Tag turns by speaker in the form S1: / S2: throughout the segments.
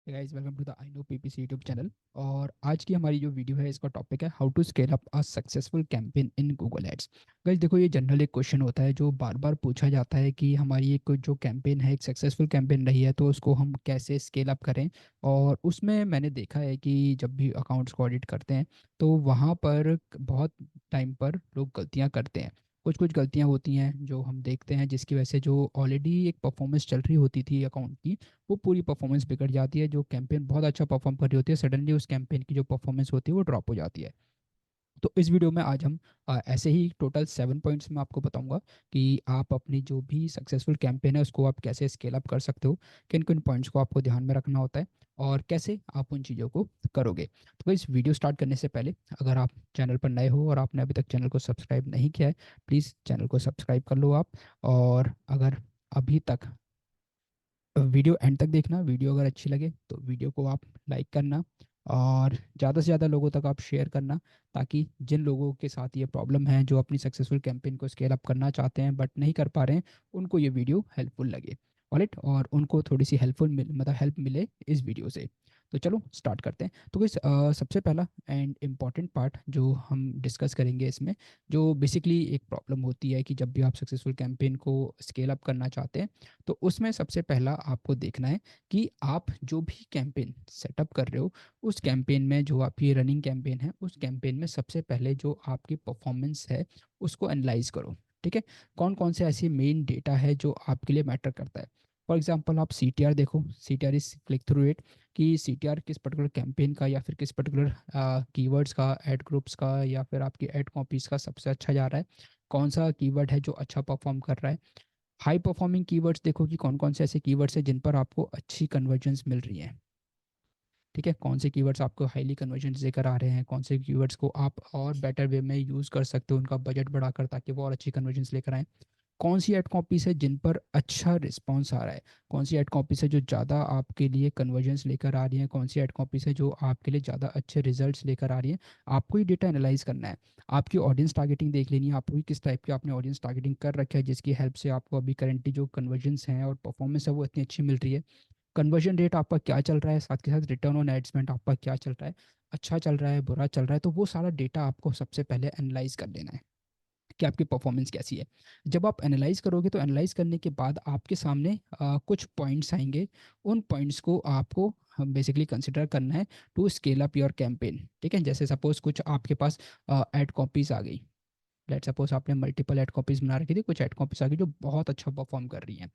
S1: Guys, welcome to the I know PPC YouTube channel. और आज की हमारी जो वीडियो है, इसका टॉपिक है how to scale up a successful campaign in Google ads. Guys देखो, ये जनरल एक क्वेश्चन होता है जो बार बार पूछा जाता है कि हमारी एक जो कैंपेन है, एक सक्सेसफुल कैंपेन रही है, तो उसको हम कैसे स्केल अप करें। और उसमें मैंने देखा है कि जब भी अकाउंट्स को ऑडिट करते हैं तो वहाँ पर बहुत टाइम पर लोग गलतियाँ करते हैं। कुछ कुछ गलतियाँ होती हैं जो हम देखते हैं, जिसकी वजह से जो ऑलरेडी एक परफॉर्मेंस चल रही होती थी अकाउंट की, वो पूरी परफॉर्मेंस बिगड़ जाती है। जो कैंपेन बहुत अच्छा परफॉर्म कर रही होती है, सडनली उस कैंपेन की जो परफॉर्मेंस होती है वो ड्रॉप हो जाती है। तो इस वीडियो में आज हम ऐसे ही टोटल 7 पॉइंट्स में आपको बताऊंगा कि आप अपनी जो भी सक्सेसफुल कैंपेन है उसको आप कैसे स्केल अप कर सकते हो, किन किन पॉइंट्स को आपको ध्यान में रखना होता है और कैसे आप उन चीज़ों को करोगे। तो इस वीडियो स्टार्ट करने से पहले, अगर आप चैनल पर नए हो और आपने अभी तक चैनल को सब्सक्राइब नहीं किया है, प्लीज़ चैनल को सब्सक्राइब कर लो आप। और अगर अभी तक वीडियो एंड तक देखना, वीडियो अगर अच्छी लगे तो वीडियो को आप लाइक करना और ज़्यादा से ज़्यादा लोगों तक आप शेयर करना, ताकि जिन लोगों के साथ ये प्रॉब्लम है, जो अपनी सक्सेसफुल कैंपेन को स्केल अप करना चाहते हैं बट नहीं कर पा रहे हैं, उनको ये वीडियो हेल्पफुल लगे। ऑलराइट, और उनको थोड़ी सी हेल्प मिले इस वीडियो से। तो चलो स्टार्ट करते हैं। तो इस सबसे पहला एंड इम्पॉर्टेंट पार्ट जो हम डिस्कस करेंगे इसमें, जो बेसिकली एक प्रॉब्लम होती है कि जब भी आप सक्सेसफुल कैंपेन को स्केल अप करना चाहते हैं, तो उसमें सबसे पहला आपको देखना है कि आप जो भी कैंपेन सेटअप कर रहे हो, उस कैंपेन में, जो आपकी रनिंग कैंपेन है, उस कैंपेन में सबसे पहले जो आपकी परफॉर्मेंस है उसको एनालाइज करो। ठीक है, कौन कौन से ऐसे मेन डेटा है जो आपके लिए मैटर करता है। फॉर एग्जाम्पल, आप सी टी आर देखो, C T R is click through rate, कि सी टी आर किस पर्टिकुलर कैंपेन का या फिर किस पर्टिकुलर कीवर्ड्स का, एड ग्रुप्स का या फिर आपकी एड कॉपीज़ का सबसे अच्छा जा रहा है, कौन सा कीवर्ड है जो अच्छा परफॉर्म कर रहा है। हाई परफॉर्मिंग कीवर्ड्स देखो कि कौन कौन से ऐसे कीवर्ड्स हैं जिन पर आपको अच्छी कन्वर्जेंस मिल रही है। ठीक है, कौन से कीवर्ड्स आपको हाईली कन्वर्जेंस देकर आ रहे हैं, कौन से कीवर्ड्स को आप और बेटर वे में यूज़ कर सकते हो उनका बजट बढ़ाकर, ताकि वो और अच्छी कन्वर्जेंस लेकर आए। कौन सी एड कॉपीज है जिन पर अच्छा रिस्पॉन्स आ रहा है, कौन सी एड कॉपीज है जो ज़्यादा आपके लिए कन्वर्जेंस लेकर आ रही है, कौन सी एड कॉपीज है जो आपके लिए ज़्यादा अच्छे रिजल्ट्स लेकर आ रही है। आपको ये डेटा एनालाइज करना है। आपकी ऑडियंस टारगेटिंग देख लेनी है, आपको किस टाइप की आपने ऑडियंस टारगेटिंग कर रखा है, जिसकी हेल्प से आपको अभी करंटली जो कन्वर्जेंस हैं और परफॉर्मेंस है वो इतनी अच्छी मिल रही है। कन्वर्जन रेट आपका क्या चल रहा है, साथ के साथ रिटर्न ऑन एड स्पेंड आपका क्या चल रहा है, अच्छा चल रहा है, बुरा चल रहा है। तो वो सारा डेटा आपको सबसे पहले एनालाइज कर लेना है कि आपकी परफॉर्मेंस कैसी है। जब आप एनालाइज करोगे तो एनालाइज करने के बाद आपके सामने कुछ पॉइंट्स आएंगे। उन पॉइंट्स को आपको बेसिकली कंसिडर करना है to scale up your campaign. ठीक है, जैसे सपोज कुछ आपके पास एड कॉपीज आ गई। लेट सपोज आपने मल्टीपल एड कॉपीज बना रखी थी, कुछ एड कॉपीज आ गई जो बहुत अच्छा परफॉर्म कर रही हैं।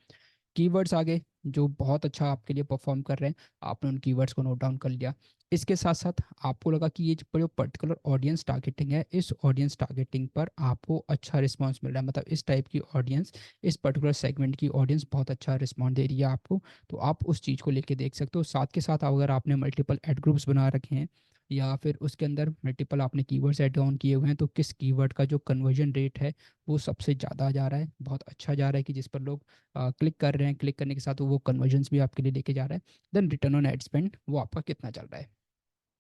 S1: कीवर्ड्स आ गए जो बहुत अच्छा आपके लिए परफॉर्म कर रहे हैं, आपने उन कीवर्ड्स को नोट डाउन कर लिया। इसके साथ साथ आपको लगा कि ये जो पर्टिकुलर ऑडियंस टारगेटिंग है, इस ऑडियंस टारगेटिंग पर आपको अच्छा रिस्पांस मिल रहा है, मतलब इस टाइप की ऑडियंस, इस पर्टिकुलर सेगमेंट की ऑडियंस बहुत अच्छा रिस्पॉन्स दे रही है आपको। तो आप उस चीज़ को लेके देख सकते हो। साथ के साथ अगर आपने मल्टीपल एड ग्रुप्स बना रखे हैं या फिर उसके अंदर मल्टीपल आपने कीवर्ड्स एड ऑन किए हुए हैं, तो किस कीवर्ड का जो कन्वर्जन रेट है वो सबसे ज़्यादा जा रहा है, बहुत अच्छा जा रहा है, कि जिस पर लोग क्लिक कर रहे हैं, क्लिक करने के साथ वो कन्वर्जन्स भी आपके लिए लेके जा रहा है। Then return on ad spend वो आपका कितना चल रहा है।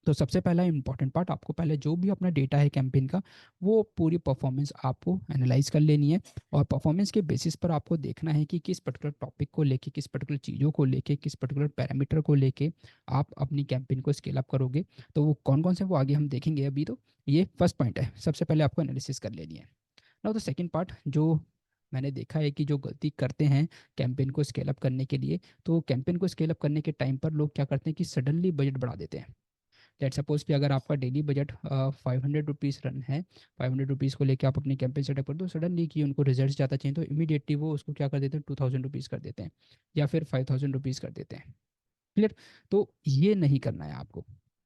S1: तो सबसे पहला इंपॉर्टेंट पार्ट, आपको पहले जो भी अपना डेटा है कैंपेन का, वो पूरी परफॉर्मेंस आपको एनालाइज कर लेनी है। और परफॉर्मेंस के बेसिस पर आपको देखना है कि किस पर्टिकुलर टॉपिक को लेके, किस पर्टिकुलर चीज़ों को लेके, किस पर्टिकुलर पैरामीटर को लेके आप अपनी कैंपेन को स्केल अप करोगे। तो वो कौन कौन से वो आगे हम देखेंगे। अभी तो ये फर्स्ट पॉइंट है, सबसे पहले आपको एनालिसिस कर लेनी है। नाउ द सेकंड पार्ट, जो मैंने देखा है कि जो गलती करते हैं कैंपेन को स्केल अप करने के लिए, तो कैंपेन को स्केल अप करने के टाइम पर लोग क्या करते हैं कि सडनली बजट बढ़ा देते हैं। लेट सपोज कि अगर आपका डेली बजट 500 रुपीज़ रन है, 500 रुपीज़ को लेकर आप अपनी कैंपेन सेटअप कर दो, सडनली कि उनको रिजल्ट ज़्यादा चाहिए तो इमीडिएटली वो उसको क्या कर देते हैं, 2000 रुपीज़ कर देते हैं या फिर 5000 रुपीज़ कर देते हैं। क्लियर। तो ये नहीं करना है आपको।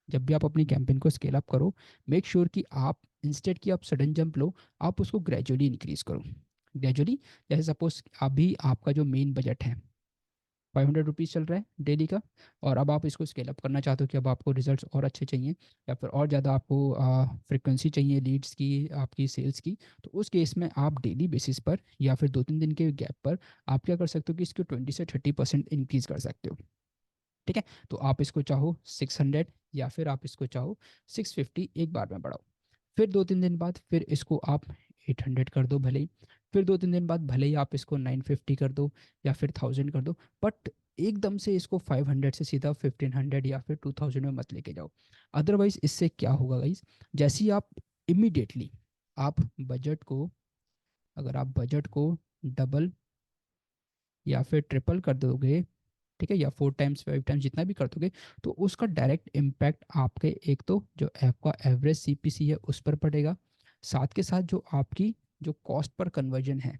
S1: जब भी आप अपनी कैंपेन को स्केल अप करो, मेक श्योर कि आप इंस्टेड कि आप सडन जंप लो, आप उसको ग्रेजुअली इंक्रीज करो। ग्रेजुअली, जैसे सपोज अभी आपका जो मेन बजट है 500 रुपीज़ चल रहा है डेली का, और अब आप इसको स्केल अप करना चाहते हो कि अब आपको रिजल्ट्स और अच्छे चाहिए या फिर और ज़्यादा आपको फ्रिक्वेंसी चाहिए लीड्स की, आपकी सेल्स की। तो उस केस में आप डेली बेसिस पर या फिर 2-3 दिन के गैप पर आप क्या कर सकते हो कि इसको 20 से 30% इंक्रीज कर सकते हो। ठीक है, तो आप इसको चाहो 600 या फिर आप इसको चाहो 650 एक बार में बढ़ाओ। फिर 2-3 दिन बाद फिर इसको आप 800 कर दो भले ही। फिर 2-3 दिन बाद भले ही आप इसको 950 कर दो या फिर 1000 कर दो। बट एकदम से इसको 500 से सीधा 1500 या फिर 2000 में मत लेके जाओ। अदरवाइज इससे क्या होगा गाइस, जैसे ही आप इमिडिएटली आप बजट को, अगर आप बजट को डबल या फिर ट्रिपल कर दोगे, ठीक है, या 4 टाइम्स 5 टाइम्स जितना भी कर दोगे, तो उसका डायरेक्ट इम्पैक्ट आपके एक तो जो आपका एवरेज सीपीसी है उस पर पड़ेगा, साथ के साथ जो आपकी जो कॉस्ट पर कन्वर्जन है,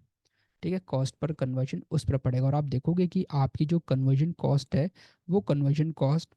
S1: ठीक है, कॉस्ट पर कन्वर्जन उस पर पड़ेगा। और आप देखोगे कि आपकी जो कन्वर्जन कॉस्ट है, वो कन्वर्जन कॉस्ट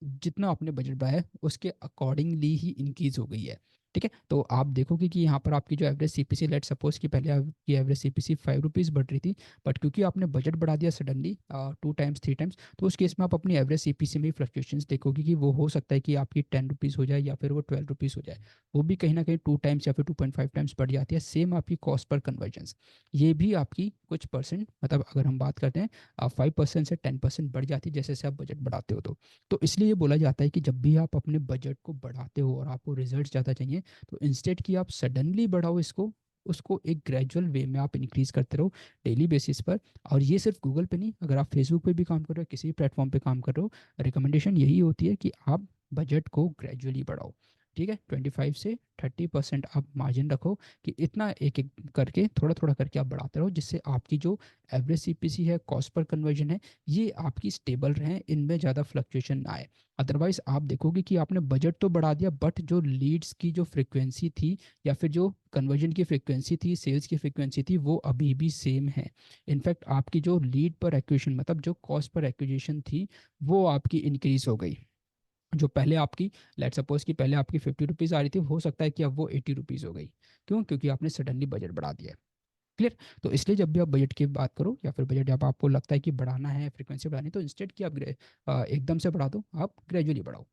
S1: जितना आपने बजट बनाया है उसके अकॉर्डिंगली ही इंक्रीज हो गई है। ठीक है, तो आप देखोगे कि यहाँ पर आपकी जो एवरेज सीपीसी, लेट सपोज कि पहले आपकी एवरेज सीपीसी 5 रुपीज़ बढ़ रही थी, बट क्योंकि आपने बजट बढ़ा दिया सडनली 2 टाइम्स 3 टाइम्स, तो उस केस में आप अपनी एवरेज सीपीसी में ही फ्लक्चुएशंस देखोगे कि वो हो सकता है कि आपकी 10 रुपीज़ हो जाए या फिर वो 12 रुपीज़ हो जाए, वो भी कहीं ना कहीं 2 टाइम्स या फिर 2.5 टाइम्स बढ़ जाती है। सेम आपकी कॉस्ट पर कन्वर्जन, ये भी आपकी कुछ परसेंट, मतलब अगर हम बात करते हैं 5% से 10% बढ़ जाती है जैसे जैसे आप बजट बढ़ाते हो। तो इसलिए ये बोला जाता है कि जब भी आप अपने बजट को बढ़ाते हो और आपको रिजल्ट ज़्यादा चाहिए, तो इंस्टेड कि आप सडनली बढ़ाओ इसको, उसको एक ग्रेजुअल वे में आप इंक्रीज करते रहो डेली बेसिस पर। और ये सिर्फ गूगल पे नहीं, अगर आप फेसबुक पे भी काम कर रहे हो, किसी भी प्लेटफॉर्म पे काम कर रहे हो, रिकमेंडेशन यही होती है कि आप बजट को ग्रेजुअली बढ़ाओ। ठीक है, 25 से 30% आप मार्जिन रखो, कि इतना एक एक करके थोड़ा थोड़ा करके आप बढ़ाते रहो, जिससे आपकी जो एवरेज सीपीसी है, कॉस्ट पर कन्वर्जन है, ये आपकी स्टेबल रहें, इनमें ज़्यादा फ्लक्चुएशन ना आए। अदरवाइज आप देखोगे कि आपने बजट तो बढ़ा दिया, बट जो लीड्स की जो फ्रिक्वेंसी थी या फिर जो कन्वर्जन की फ्रिक्वेंसी थी, सेल्स की फ्रिक्वेंसी थी, वो अभी भी सेम है। इनफैक्ट आपकी जो लीड पर एक्विजिशन, मतलब जो कॉस्ट पर एक्विजिशन थी, वो आपकी इंक्रीज हो गई। जो पहले आपकी, लेट सपोज कि पहले आपकी 50 रुपीज़ आ रही थी, हो सकता है कि अब वो 80 रुपीज़ हो गई। क्यों? क्योंकि आपने सडनली बजट बढ़ा दिया है। क्लियर? तो इसलिए जब भी आप बजट की बात करो या फिर बजट जब आपको लगता है कि बढ़ाना है, फ्रीक्वेंसी बढ़ानी है, तो इंस्टेड कि आप एकदम से बढ़ा दो, आप ग्रेजुअली बढ़ाओ।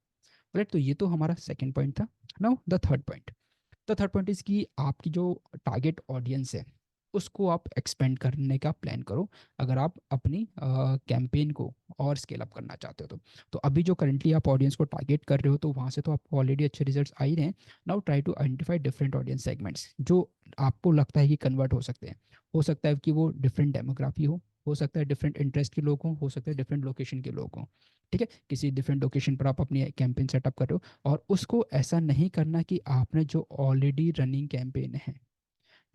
S1: राइट, तो ये तो हमारा सेकंड पॉइंट था। Now the third point is कि आपकी जो टारगेट ऑडियंस है, उसको आप एक्सपेंड करने का प्लान करो, अगर आप अपनी कैंपेन को और स्केल अप करना चाहते हो तो अभी जो करंटली आप ऑडियंस को टारगेट कर रहे हो, तो वहाँ से तो आपको ऑलरेडी अच्छे रिजल्ट्स आ ही रहे हैं। Now try to identify different audience segments जो आपको लगता है कि कन्वर्ट हो सकते हैं। हो सकता है कि वो डिफरेंट डेमोग्राफी हो सकता है डिफरेंट इंटरेस्ट के लोग हों, हो सकता है डिफरेंट लोकेशन के लोग हों। ठीक है, किसी डिफरेंट लोकेशन पर आप अपनी कैंपेन सेटअप कर रहे हो, और उसको ऐसा नहीं करना कि आपने जो ऑलरेडी रनिंग कैंपेन है,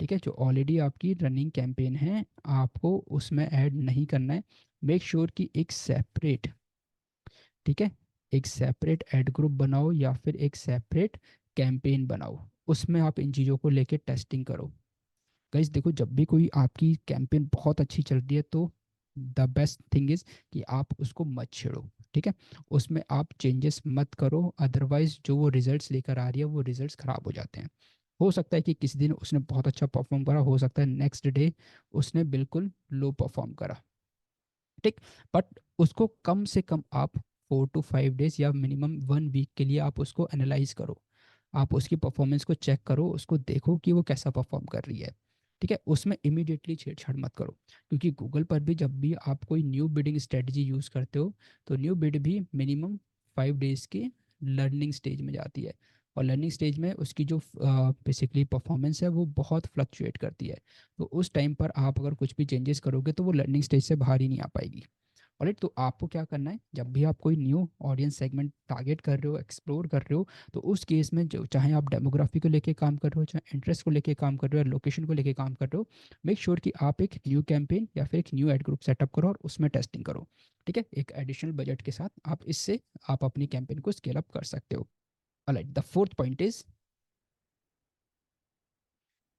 S1: ठीक है, जो ऑलरेडी आपकी रनिंग कैंपेन है, आपको उसमें ऐड नहीं करना है। मेक श्योर कि एक सेपरेट, ठीक है, एक सेपरेट एड ग्रुप बनाओ या फिर एक सेपरेट कैंपेन बनाओ, उसमें आप इन चीज़ों को लेके टेस्टिंग करो। गाइस देखो, जब भी कोई आपकी कैंपेन बहुत अच्छी चल रही है, तो द बेस्ट थिंग इज कि आप उसको मत छेड़ो। ठीक है, उसमें आप चेंजेस मत करो, अदरवाइज जो वो रिजल्ट्स लेकर आ रही है, वो रिजल्ट्स खराब हो जाते हैं। हो सकता है कि किसी दिन उसने बहुत अच्छा परफॉर्म करा, हो सकता है नेक्स्ट डे उसने बिल्कुल लो परफॉर्म करा। ठीक, बट उसको कम से कम आप 4 to 5 डेज या मिनिमम 1 वीक के लिए आप उसको एनालाइज करो, आप उसकी परफॉर्मेंस को चेक करो, उसको देखो कि वो कैसा परफॉर्म कर रही है। ठीक है, उसमें इमीडिएटली छेड़छाड़ मत करो, क्योंकि गूगल पर भी जब भी आप कोई न्यू बिडिंग स्ट्रेटजी यूज़ करते हो, तो न्यू बिड भी मिनिमम 5 डेज के लर्निंग स्टेज में जाती है, और लर्निंग स्टेज में उसकी जो बेसिकली परफॉर्मेंस है, वो बहुत फ्लक्चुएट करती है। तो उस टाइम पर आप अगर कुछ भी चेंजेस करोगे, तो वो लर्निंग स्टेज से बाहर ही नहीं आ पाएगी। ऑलराइट, तो आपको क्या करना है, जब भी आप कोई न्यू ऑडियंस सेगमेंट टारगेट कर रहे हो, एक्सप्लोर कर रहे हो, तो उस केस में जो चाहे आप डेमोग्राफी को लेके काम कर रहे हो, चाहे इंटरेस्ट को लेके काम कर रहे हो, लोकेशन को लेके काम कर रहे हो, मेक श्योर कि आप एक न्यू कैंपेन या फिर एक न्यू एड ग्रुप सेटअप करो और उसमें टेस्टिंग करो। ठीक है, एक एडिशनल बजट के साथ आप इससे आप अपनी कैंपेन को स्केल अप कर सकते हो। Alright, the fourth point is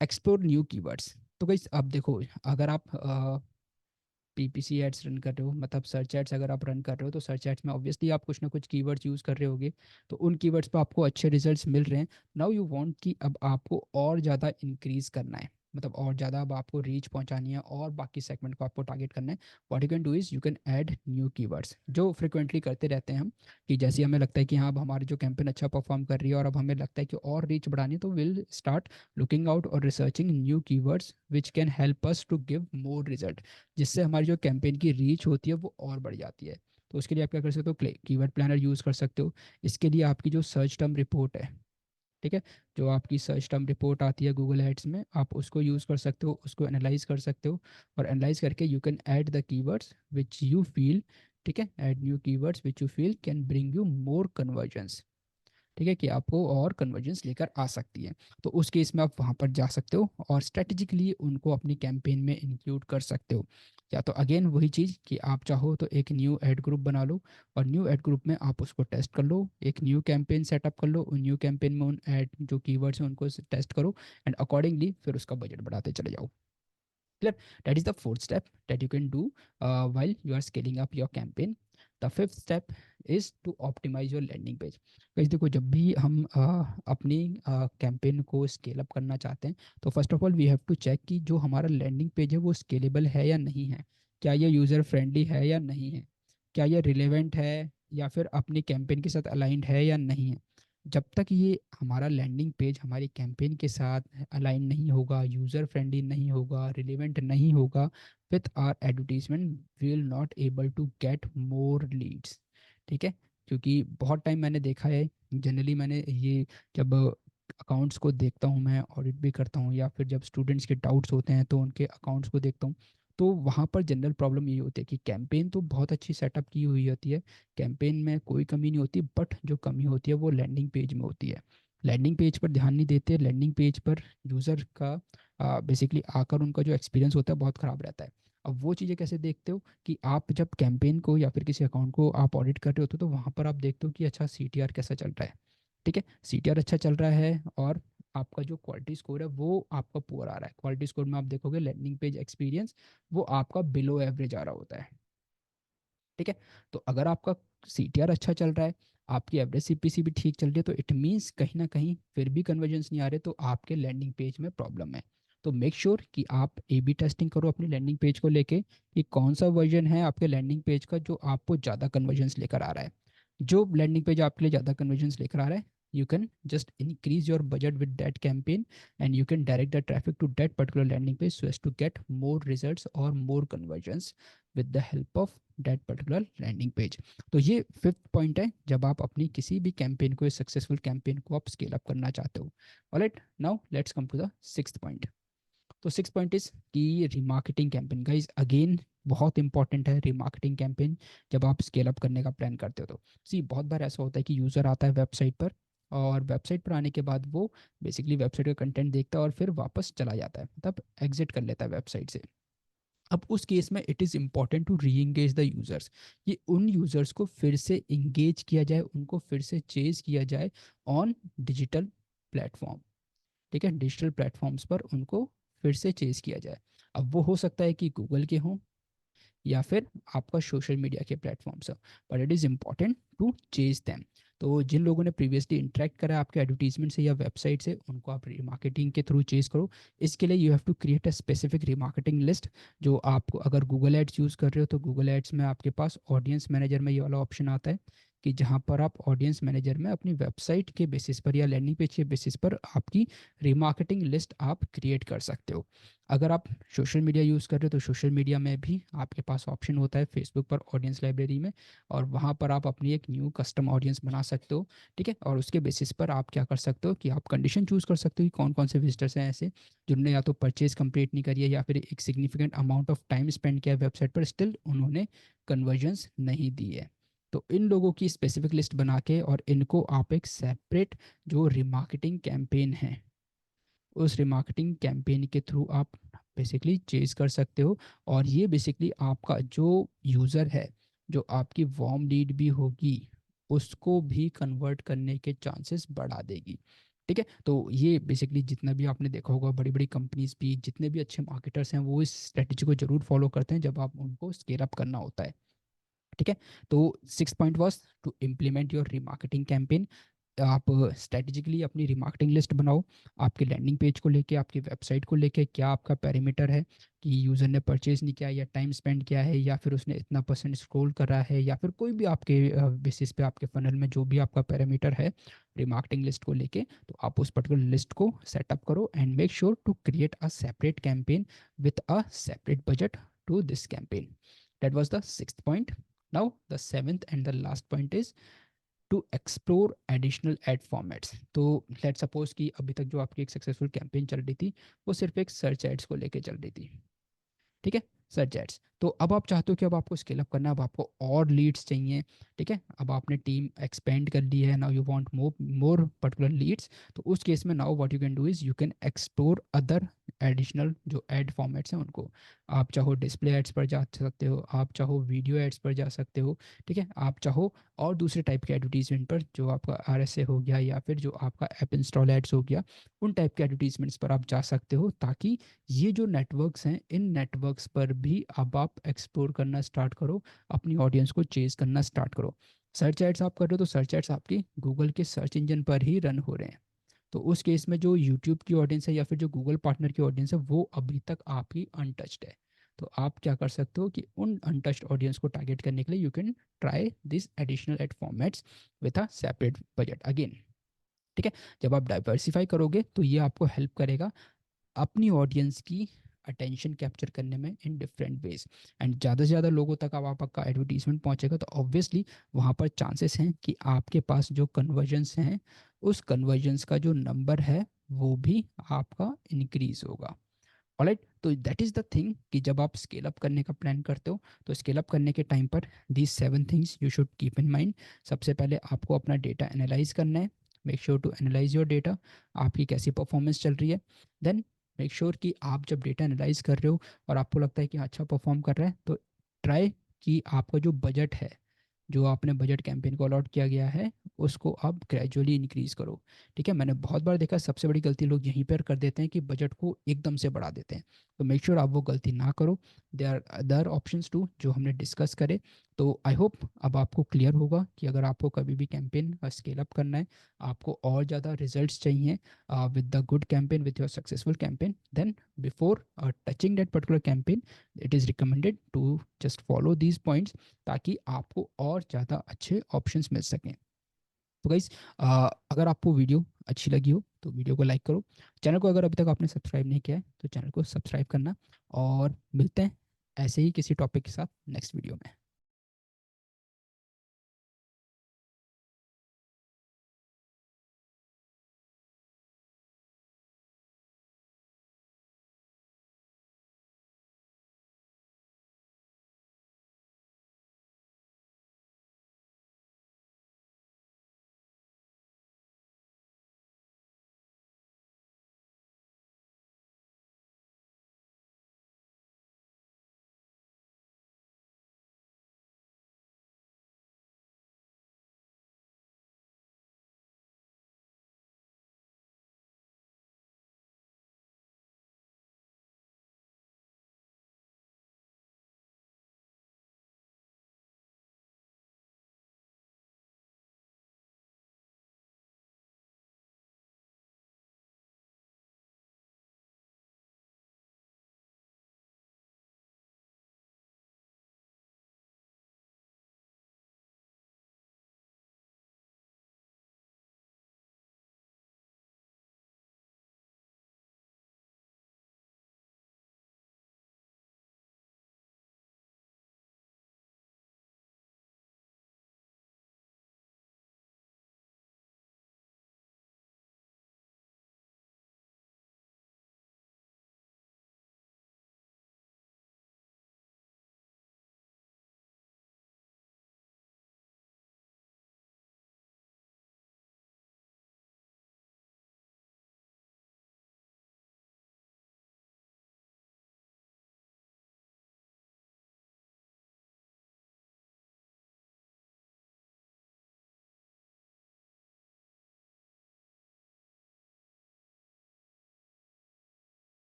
S1: explore new keywords. तो गाइस अब देखो, अगर आप पीपीसी एड्स रन कर रहे हो, मतलब सर्च एड्स अगर आप रन कर रहे हो, तो सर्च एड्स में ऑब्वियसली आप कुछ ना कुछ कीवर्ड्स यूज़ कर रहे होगे, तो उन कीवर्ड्स पे आपको अच्छे रिजल्ट्स मिल रहे हैं। नाउ यू वांट कि अब आपको और ज़्यादा इंक्रीज़ करना है, मतलब और ज़्यादा अब आपको रीच पहुंचानी है और बाकी सेगमेंट को आपको टारगेट करना है। What you can do is you can add new keywords, जो फ्रिक्वेंटली करते रहते हैं हम, कि जैसे हमें लगता है कि हाँ अब हमारी जो कैंपेन अच्छा परफॉर्म कर रही है और अब हमें लगता है कि और रीच बढ़ानी है, तो विल स्टार्ट लुकिंग आउट और researching new keywords which can help us to give more result, जिससे हमारी जो कैंपेन की रीच होती है वो और बढ़ जाती है। तो उसके लिए आप क्या कर सकते हो, कीवर्ड प्लानर यूज़ कर सकते हो। इसके लिए आपकी जो सर्च टर्म रिपोर्ट है, ठीक है, जो आपकी सर्च टर्म रिपोर्ट आती है गूगल एड्स में, आप उसको यूज़ कर सकते हो, उसको एनालाइज कर सकते हो, और एनालाइज करके you can add the keywords which you feel, ठीक है, add new keywords which you feel can bring you more convergence, ठीक है, कि आपको और कन्वर्जेंस लेकर आ सकती है। तो उस केस में आप वहाँ पर जा सकते हो और स्ट्रेटेजिकली उनको अपनी कैंपेन में इंक्लूड कर सकते हो। या तो अगेन वही चीज़ कि आप चाहो तो एक न्यू एड ग्रुप बना लो, और न्यू एड ग्रुप में आप उसको टेस्ट कर लो, एक न्यू कैंपेन सेटअप कर लो, उन न्यू कैंपेन में उन एड जो कीवर्ड्स हैं उनको टेस्ट करो, एंड अकॉर्डिंगली फिर उसका बजट बढ़ाते चले जाओ। Clear? That is the fourth step that you can do while you are scaling up your campaign. The fifth step is to optimize your landing page. guys देखो, जब भी हम अपनी कैंपेन को स्केल अप करना चाहते हैं, तो first of all we have to check कि जो हमारा लैंडिंग पेज है वो स्केलेबल है या नहीं है, क्या ये यूज़र फ्रेंडली है या नहीं है, क्या ये रिलेवेंट है या फिर अपनी कैंपेन के साथ अलाइंड है या नहीं है। जब तक ये हमारा लैंडिंग पेज हमारी कैंपेन के साथ अलाइन नहीं होगा, यूज़र फ्रेंडली नहीं होगा, रिलेवेंट नहीं होगा, with our advertisement will not able to get more leads, ठीक है। क्योंकि बहुत टाइम मैंने देखा है, जनरली मैंने ये जब अकाउंट्स को देखता हूँ, मैं ऑडिट भी करता हूँ, या फिर जब स्टूडेंट्स के डाउट्स होते हैं तो उनके अकाउंट्स को देखता हूँ, तो वहाँ पर जनरल प्रॉब्लम ये होती है कि कैंपेन तो बहुत अच्छी सेटअप की हुई होती है, कैंपेन में कोई कमी नहीं होती, बट जो कमी होती है वो लैंडिंग पेज में होती है। लैंडिंग पेज पर ध्यान नहीं देते, लैंडिंग पेज पर यूज़र का बेसिकली आकर उनका जो एक्सपीरियंस होता है बहुत ख़राब रहता है। अब वो चीज़ें कैसे देखते हो कि आप जब कैंपेन को या फिर किसी अकाउंट को आप ऑडिट कर रहे होते हो, तो वहाँ पर आप देखते हो कि अच्छा CTR कैसा चल रहा है, ठीक है, CTR अच्छा चल रहा है, और आपका जो क्वालिटी स्कोर है वो आपका पुअर आ रहा है। क्वालिटी स्कोर में आप देखोगे लैंडिंग पेज एक्सपीरियंस वो आपका बिलो एवरेज आ रहा होता है, ठीक है। तो अगर आपका CTR अच्छा चल रहा है, आपकी एवरेज CPC भी ठीक चल रही है, तो इट मीन्स कहीं ना कहीं फिर भी कन्वर्जेंस नहीं आ रहे, तो आपके लैंडिंग पेज में प्रॉब्लम है। तो मेक श्योर कि आप A/B टेस्टिंग करो अपनी लैंडिंग पेज को लेके, कि कौन सा वर्जन है आपके लैंडिंग पेज का जो आपको ज़्यादा कन्वर्जेंस लेकर आ रहा है। जो लैंडिंग पेज आपके लिए ज़्यादा कन्वर्जेंस लेकर आ रहा है, you can just increase your budget with that campaign, and you can direct the traffic to that particular landing page so as to get more results or more conversions with the help of that particular landing page. तो ये fifth point है जब आप अपनी किसी भी campaign को, successful campaign को आप स्केल अप करना चाहते हो। Alright, now let's come to the sixth point. तो सिक्स पॉइंट इज कि रिमार्केटिंग कैंपेन, गाइज अगेन बहुत इंपॉर्टेंट है रिमार्केटिंग कैंपेन जब आप स्केल अप करने का प्लान करते हो। तो सी बहुत बार ऐसा होता है कि यूज़र आता है वेबसाइट पर, और वेबसाइट पर आने के बाद वो बेसिकली वेबसाइट का कंटेंट देखता है और फिर वापस चला जाता है, मतलब एग्जिट कर लेता है वेबसाइट से। अब उस केस में it is important to reengage the users, कि उन यूज़र्स को फिर से इंगेज किया जाए, उनको फिर से चेज किया जाए ऑन डिजिटल प्लेटफॉर्म, ठीक है, डिजिटल प्लेटफॉर्म्स पर उनको फिर से चेज किया जाए। अब वो हो सकता है कि गूगल के हों या फिर आपका सोशल मीडिया के platforms, but it is important to chase them. तो जिन लोगों ने प्रीवियसली इंटरेक्ट करा आपके एडवर्टीजमेंट से या वेबसाइट से, उनको आप रिमार्केटिंग के थ्रू चेज करो। इसके लिए you have to create a specific remarketing list. जो आपको, अगर गूगल एड्स यूज़ कर रहे हो तो गूगल एड्स में आपके पास ऑडियंस मैनेजर में ये वाला ऑप्शन आता है, कि जहाँ पर आप ऑडियंस मैनेजर में अपनी वेबसाइट के बेसिस पर या लैंडिंग पेज के बेसिस पर आपकी रिमार्केटिंग लिस्ट आप क्रिएट कर सकते हो। अगर आप सोशल मीडिया यूज़ कर रहे हो तो सोशल मीडिया में भी आपके पास ऑप्शन होता है फेसबुक पर ऑडियंस लाइब्रेरी में, और वहाँ पर आप अपनी एक न्यू कस्टम ऑडियंस बना सकते हो, ठीक है। और उसके बेसिस पर आप क्या कर सकते हो कि आप कंडीशन चूज़ कर सकते हो कि कौन कौन से विजिटर्स हैं ऐसे जिन्होंने या तो परचेज कंप्लीट नहीं करी है, या फिर एक significant amount of time spend किया है वेबसाइट पर, स्टिल उन्होंने कन्वर्जन्स नहीं दी है। तो इन लोगों की स्पेसिफिक लिस्ट बना के, और इनको आप एक सेपरेट जो रिमार्केटिंग कैंपेन है, उस रिमार्केटिंग कैंपेन के थ्रू आप बेसिकली चेज कर सकते हो। और ये बेसिकली आपका जो यूज़र है, जो आपकी वार्म लीड भी होगी, उसको भी कन्वर्ट करने के चांसेस बढ़ा देगी, ठीक है। तो ये बेसिकली जितना भी आपने देखा होगा, बड़ी बड़ी कंपनीज भी, जितने भी अच्छे मार्केटर्स हैं, वो इस स्ट्रेटजी को जरूर फॉलो करते हैं जब आप उनको स्केल अप करना होता है, ठीक है। तो six point was to implement your remarketing campaign. आप स्ट्रेटेजिकली अपनी रिमार्केटिंग लिस्ट बनाओ, आपके लैंडिंग पेज को लेके, आपकी वेबसाइट को लेके, क्या आपका पैरामीटर है कि यूज़र ने परचेज नहीं किया, या टाइम स्पेंड किया है, या फिर उसने इतना परसेंट स्क्रॉल करा है, या फिर कोई भी आपके बेसिस पे आपके फनल में जो भी आपका पैरामीटर है रिमार्केटिंग लिस्ट को लेके, तो आप उस पर्टिकुलर लिस्ट को सेटअप करो, and make sure to create a separate campaign with a separate budget to this campaign. That was the sixth point. Now, the seventh and the last point is to explore additional ad formats. तो let's suppose कि अभी तक जो आपकी एक successful campaign चल रही थी वो सिर्फ एक सर्च एड्स को लेके चल रही थी, ठीक है, सर्च एड्स। तो अब आप चाहते हो कि अब आपको स्केल अप करना है, अब आपको और लीड्स चाहिए, ठीक है, अब आपने टीम एक्सपेंड कर ली है, now you want more particular leads. तो उस केस में now what you can do is you can explore other additional जो एड फॉर्मेट्स हैं उनको। आप चाहो डिस्प्ले एड्स पर जा सकते हो, आप चाहो वीडियो एड्स पर जा सकते हो, ठीक है, आप चाहो और दूसरे टाइप के एडवर्टीजमेंट पर, जो आपका RSA हो गया या फिर जो आपका ऐप इंस्टॉल एड्स हो गया, उन टाइप के एडवर्टीजमेंट्स पर आप जा सकते हो, ताकि ये जो नेटवर्क्स हैं इन नेटवर्क्स पर भी अब आप एक्सप्लोर करना स्टार्ट करो, अपनी ऑडियंस को चेज करना स्टार्ट करो। सर्च एड्स आप कर रहे हो तो सर्च एड्स आपकी गूगल के सर्च इंजन पर ही रन हो रहे हैं। तो उस केस में जो यूट्यूब की ऑडियंस है या फिर जो गूगल पार्टनर की ऑडियंस है वो अभी तक आपकी अनटच्ड है। तो आप क्या कर सकते हो कि उन अनटच्ड ऑडियंस को टारगेट करने के लिए you can try this additional ad formats with a separate budget again, ठीक है। जब आप डाइवर्सिफाई करोगे तो ये आपको हेल्प करेगा अपनी ऑडियंस की अटेंशन कैप्चर करने में इन डिफरेंट वेज। एंड ज़्यादा से ज़्यादा लोगों तक अब आपका एडवर्टीजमेंट पहुंचेगा तो ऑब्वियसली वहाँ पर चांसेस हैं कि आपके पास जो कन्वर्जन्स हैं उस कन्वर्जन्स का जो नंबर है वो भी आपका इंक्रीज होगा। ऑलराइट, तो दैट इज़ द थिंग कि जब आप स्केल अप करने का प्लान करते हो तो स्केल अप करने के टाइम पर these 7 things you should keep in mind. सबसे पहले आपको अपना डेटा एनालाइज करना है, make sure to analyze your data, आपकी कैसी परफॉर्मेंस चल रही है। देन मेक श्योर कि आप जब डेटा एनालाइज कर रहे हो और आपको लगता है कि अच्छा परफॉर्म कर रहा है तो ट्राई कि आपका जो बजट है, जो आपने बजट कैंपेन को अलॉट किया गया है, उसको आप ग्रेजुअली इंक्रीज करो, ठीक है। मैंने बहुत बार देखा सबसे बड़ी गलती लोग यहीं पर कर देते हैं कि बजट को एकदम से बढ़ा देते हैं। तो मेक श्योर आप वो गलती ना करो। There are other options too जो हमने डिस्कस करे। तो आई होप अब आपको क्लियर होगा कि अगर आपको कभी भी कैंपेन स्केल अप करना है, आपको और ज़्यादा रिजल्ट्स चाहिए with the good campaign, with your successful campaign, then before touching that particular campaign it is recommended to just follow these points, ताकि आपको और ज़्यादा अच्छे ऑप्शंस मिल सकें। तो गाइस, अगर आपको वीडियो अच्छी लगी हो तो वीडियो को लाइक करो, चैनल को अगर अभी तक आपने सब्सक्राइब नहीं किया है तो चैनल को सब्सक्राइब करना, और मिलते हैं ऐसे ही किसी टॉपिक के साथ नेक्स्ट वीडियो में।